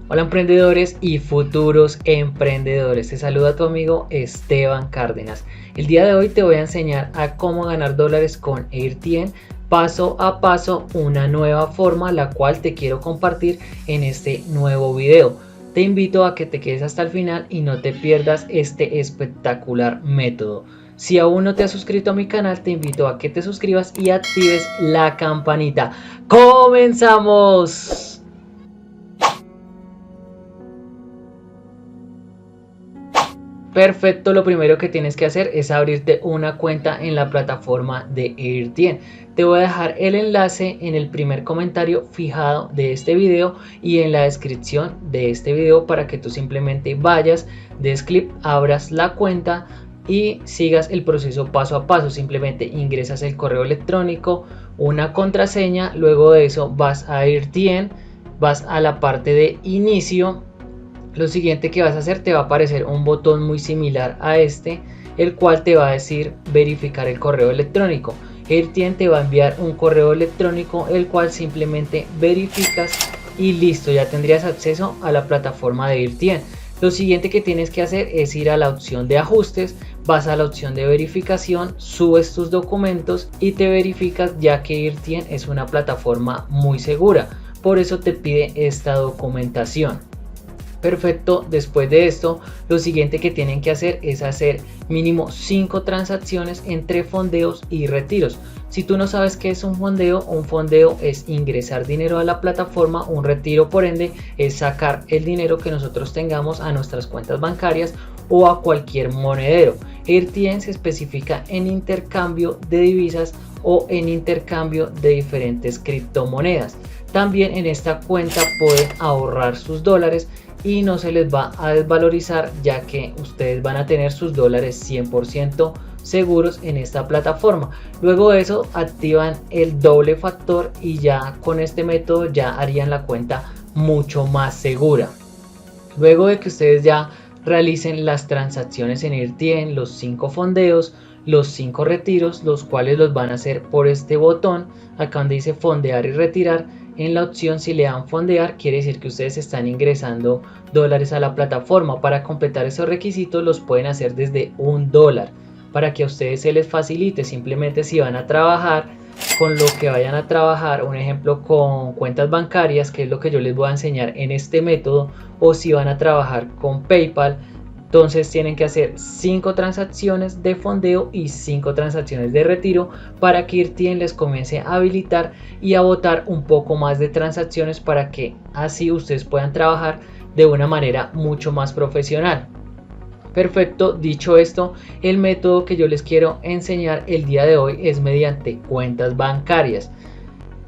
Hola emprendedores y futuros emprendedores, te saluda tu amigo Esteban Cárdenas. El día de hoy te voy a enseñar a cómo ganar dólares con Airtien paso a paso, una nueva forma la cual te quiero compartir en este nuevo video. Te invito a que te quedes hasta el final y no te pierdas este espectacular método. Si aún no te has suscrito a mi canal, te invito a que te suscribas y actives la campanita. ¡Comenzamos! Perfecto, lo primero que tienes que hacer es abrirte una cuenta en la plataforma de Airtien. Te voy a dejar el enlace en el primer comentario fijado de este video y en la descripción de este video para que tú simplemente vayas, des clic, abras la cuenta y sigas el proceso paso a paso. Simplemente ingresas el correo electrónico, una contraseña, luego de eso vas a Airtien, vas a la parte de inicio. Lo siguiente que vas a hacer, te va a aparecer un botón muy similar a este, el cual te va a decir verificar el correo electrónico. Airtien te va a enviar un correo electrónico, el cual simplemente verificas y listo, ya tendrías acceso a la plataforma de Airtien. Lo siguiente que tienes que hacer es ir a la opción de ajustes, vas a la opción de verificación, subes tus documentos y te verificas, ya que Airtien es una plataforma muy segura, por eso te pide esta documentación. Perfecto, después de esto lo siguiente que tienen que hacer es hacer mínimo 5 transacciones entre fondeos y retiros. Si tú no sabes qué es un fondeo es ingresar dinero a la plataforma, un retiro por ende es sacar el dinero que nosotros tengamos a nuestras cuentas bancarias o a cualquier monedero. Airtien se especifica en intercambio de divisas o en intercambio de diferentes criptomonedas. También en esta cuenta pueden ahorrar sus dólares y no se les va a desvalorizar, ya que ustedes van a tener sus dólares 100% seguros en esta plataforma. Luego de eso activan el doble factor y ya con este método ya harían la cuenta mucho más segura. Luego de que ustedes ya realicen las transacciones en Airtien, los 5 fondeos, los 5 retiros, los cuales los van a hacer por este botón acá donde dice fondear y retirar. En la opción, si le dan fondear, quiere decir que ustedes están ingresando dólares a la plataforma. Para completar esos requisitos los pueden hacer desde $1 para que a ustedes se les facilite. Simplemente si van a trabajar con lo que vayan a trabajar, un ejemplo con cuentas bancarias, que es lo que yo les voy a enseñar en este método, o si van a trabajar con PayPal, entonces tienen que hacer 5 transacciones de fondeo y 5 transacciones de retiro para que Airtien les comience a habilitar y a botar un poco más de transacciones para que así ustedes puedan trabajar de una manera mucho más profesional. Perfecto, dicho esto, el método que yo les quiero enseñar el día de hoy es mediante cuentas bancarias.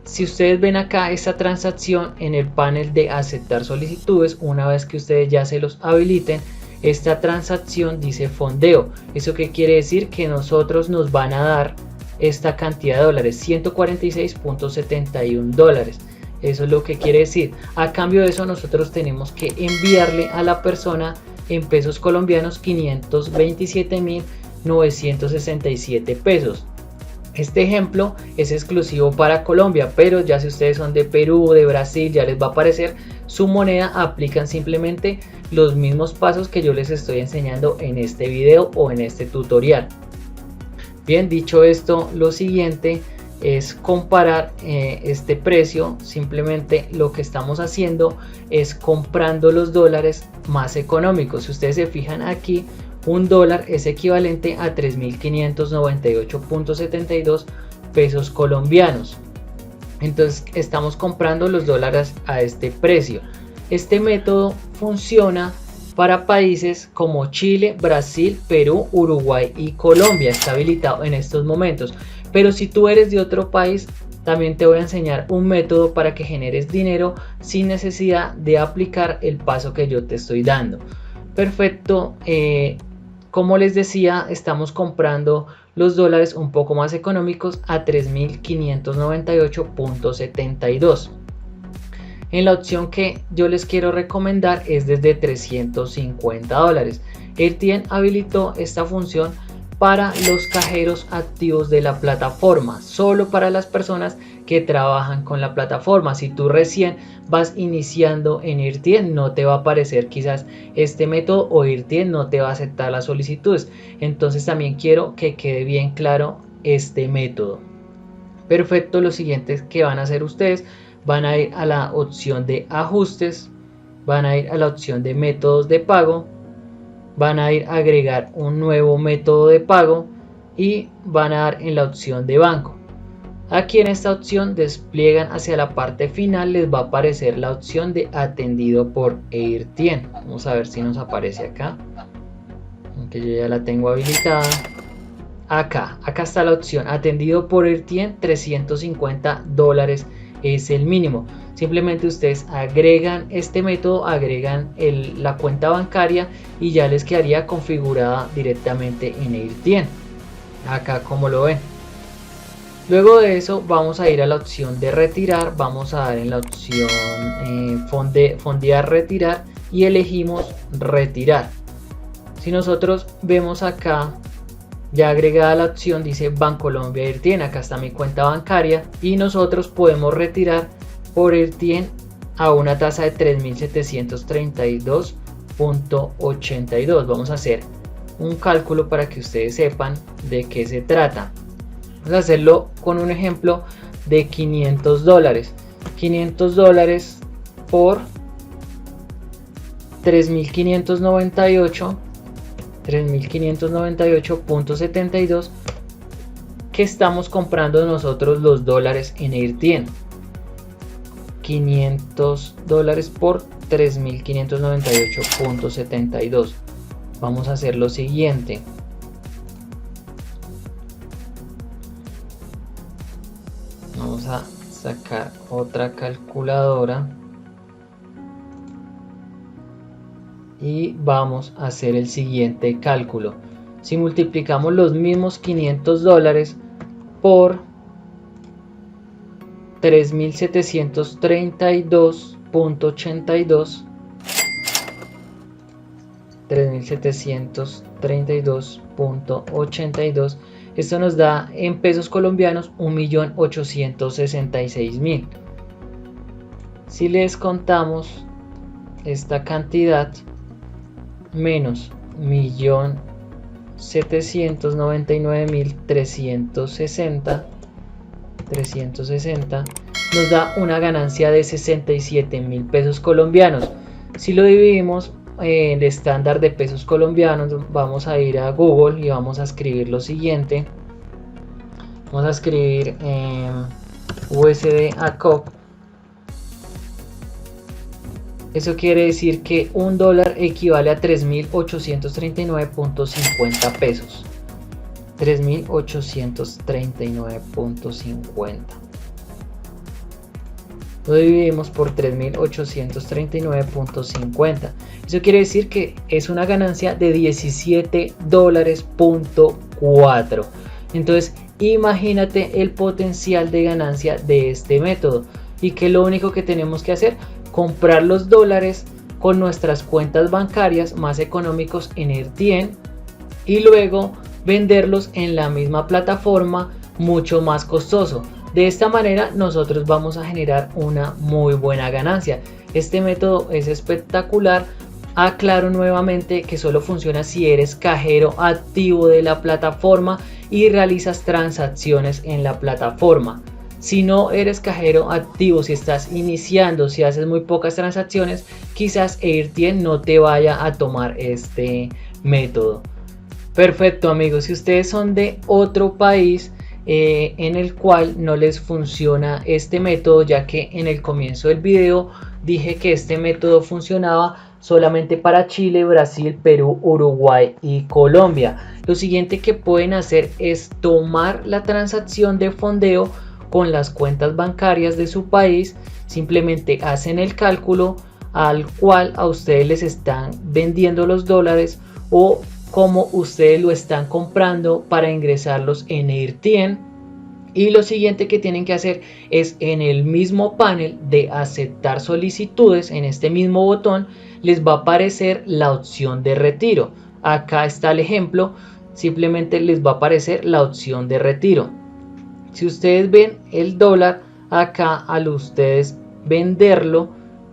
Si ustedes ven acá esta transacción en el panel de aceptar solicitudes, una vez que ustedes ya se los habiliten, esta transacción dice fondeo. ¿Eso qué quiere decir? Que nosotros nos van a dar esta cantidad de dólares, 146.71 dólares. Eso es lo que quiere decir. A cambio de eso nosotros tenemos que enviarle a la persona en pesos colombianos 527.967 pesos. Este ejemplo es exclusivo para Colombia, pero ya si ustedes son de Perú, de Brasil, ya les va a aparecer su moneda. Aplican simplemente los mismos pasos que yo les estoy enseñando en este video o en este tutorial. Bien, dicho esto, lo siguiente es comparar este precio. Simplemente lo que estamos haciendo es comprando los dólares más económicos. Si ustedes se fijan aquí, $1 es equivalente a 3.598.72 pesos colombianos. Entonces estamos comprando los dólares a este precio. Este método funciona para países como Chile, Brasil, Perú, Uruguay y Colombia. Está habilitado en estos momentos. Pero si tú eres de otro país, también te voy a enseñar un método para que generes dinero sin necesidad de aplicar el paso que yo te estoy dando. Perfecto. Como les decía, estamos comprando los dólares un poco más económicos a 3.598.72. En la opción que yo les quiero recomendar es desde $350. Airtien habilitó esta función para los cajeros activos de la plataforma, solo para las personas que trabajan con la plataforma. Si tú recién vas iniciando en IRTIEN, no te va a aparecer quizás este método, o IRTIEN no te va a aceptar las solicitudes. Entonces también quiero que quede bien claro este método. Perfecto, lo siguiente que van a hacer ustedes, van a ir a la opción de ajustes, van a ir a la opción de métodos de pago, van a ir a agregar un nuevo método de pago y van a dar en la opción de banco. Aquí en esta opción despliegan hacia la parte final, les va a aparecer la opción de atendido por IRTIEN. Vamos a ver si nos aparece acá, aunque yo ya la tengo habilitada. Acá está la opción atendido por IRTIEN, $350 es el mínimo. Simplemente ustedes agregan este método, agregan la cuenta bancaria y ya les quedaría configurada directamente en IRTIEN. Acá como lo ven. Luego de eso vamos a ir a la opción de retirar, vamos a dar en la opción fondear retirar y elegimos retirar. Si nosotros vemos acá, ya agregada la opción, dice Bancolombia IRTIEN, acá está mi cuenta bancaria y nosotros podemos retirar por IRTIEN a una tasa de 3.732.82. Vamos a hacer un cálculo para que ustedes sepan de qué se trata. Vamos a hacerlo con un ejemplo de $500. $500 por 3.598.72 que estamos comprando nosotros los dólares en IRTIEN. $500 por 3.598.72. Vamos a hacer lo siguiente. Vamos a sacar otra calculadora y vamos a hacer el siguiente cálculo. Si multiplicamos los mismos $500 por 3.732.82, esto nos da en pesos colombianos 1.866.000. Si les contamos esta cantidad menos 1.799.360, nos da una ganancia de 67.000 pesos colombianos. Si lo dividimos en estándar de pesos colombianos, vamos a ir a Google y vamos a escribir lo siguiente. Vamos a escribir USD a COP. Eso quiere decir que un dólar equivale a 3.839.50 pesos. 3.839.50. Lo dividimos por 3.839.50. Eso quiere decir que es una ganancia de $17.4. Entonces imagínate el potencial de ganancia de este método, y que lo único que tenemos que hacer, comprar los dólares con nuestras cuentas bancarias más económicos en IRTIEN y luego venderlos en la misma plataforma mucho más costoso. De esta manera nosotros vamos a generar una muy buena ganancia. Este método es espectacular. Aclaro nuevamente que solo funciona si eres cajero activo de la plataforma y realizas transacciones en la plataforma. Si no eres cajero activo, si estás iniciando, si haces muy pocas transacciones, quizás IRTIEN no te vaya a tomar este método. Perfecto, amigos. Si ustedes son de otro país en el cual no les funciona este método, ya que en el comienzo del video dije que este método funcionaba solamente para Chile, Brasil, Perú, Uruguay y Colombia, lo siguiente que pueden hacer es tomar la transacción de fondeo con las cuentas bancarias de su país. Simplemente hacen el cálculo al cual a ustedes les están vendiendo los dólares o como ustedes lo están comprando para ingresarlos en IRTIEN, y lo siguiente que tienen que hacer es en el mismo panel de aceptar solicitudes, en este mismo botón les va a aparecer la opción de retiro. Acá está el ejemplo. simplemente les va a aparecer la opción de retiro. Si ustedes ven el dólar acá, al ustedes venderlo,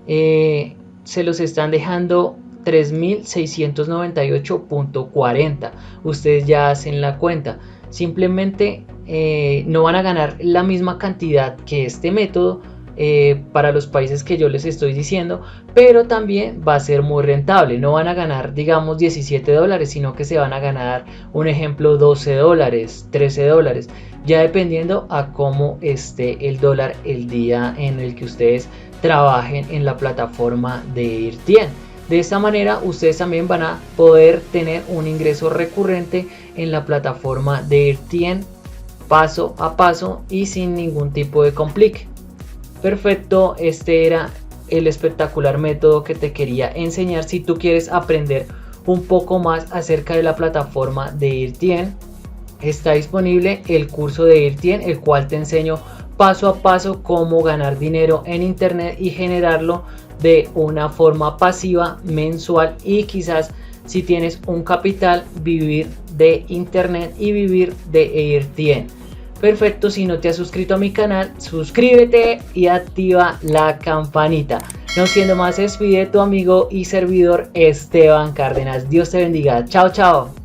se los están dejando 3.698.40. Ustedes ya hacen la cuenta. Simplemente no van a ganar la misma cantidad que este método para los países que yo les estoy diciendo, pero también va a ser muy rentable. No van a ganar, digamos, 17 dólares, sino que se van a ganar, un ejemplo, 12 dólares, 13 dólares, ya dependiendo a cómo esté el dólar el día en el que ustedes trabajen en la plataforma de IRTIEN. De esta manera ustedes también van a poder tener un ingreso recurrente en la plataforma de IRTIEN, paso a paso y sin ningún tipo de complique. Perfecto, este era el espectacular método que te quería enseñar. Si tú quieres aprender un poco más acerca de la plataforma de IRTIEN, está disponible el curso de IRTIEN, el cual te enseño paso a paso cómo ganar dinero en internet y generarlo de una forma pasiva mensual, y quizás si tienes un capital, vivir de internet y vivir de IRTIEN. Perfecto, si no te has suscrito a mi canal, suscríbete y activa la campanita. No siendo más, se despide tu amigo y servidor Esteban Cárdenas. Dios te bendiga. Chao, chao.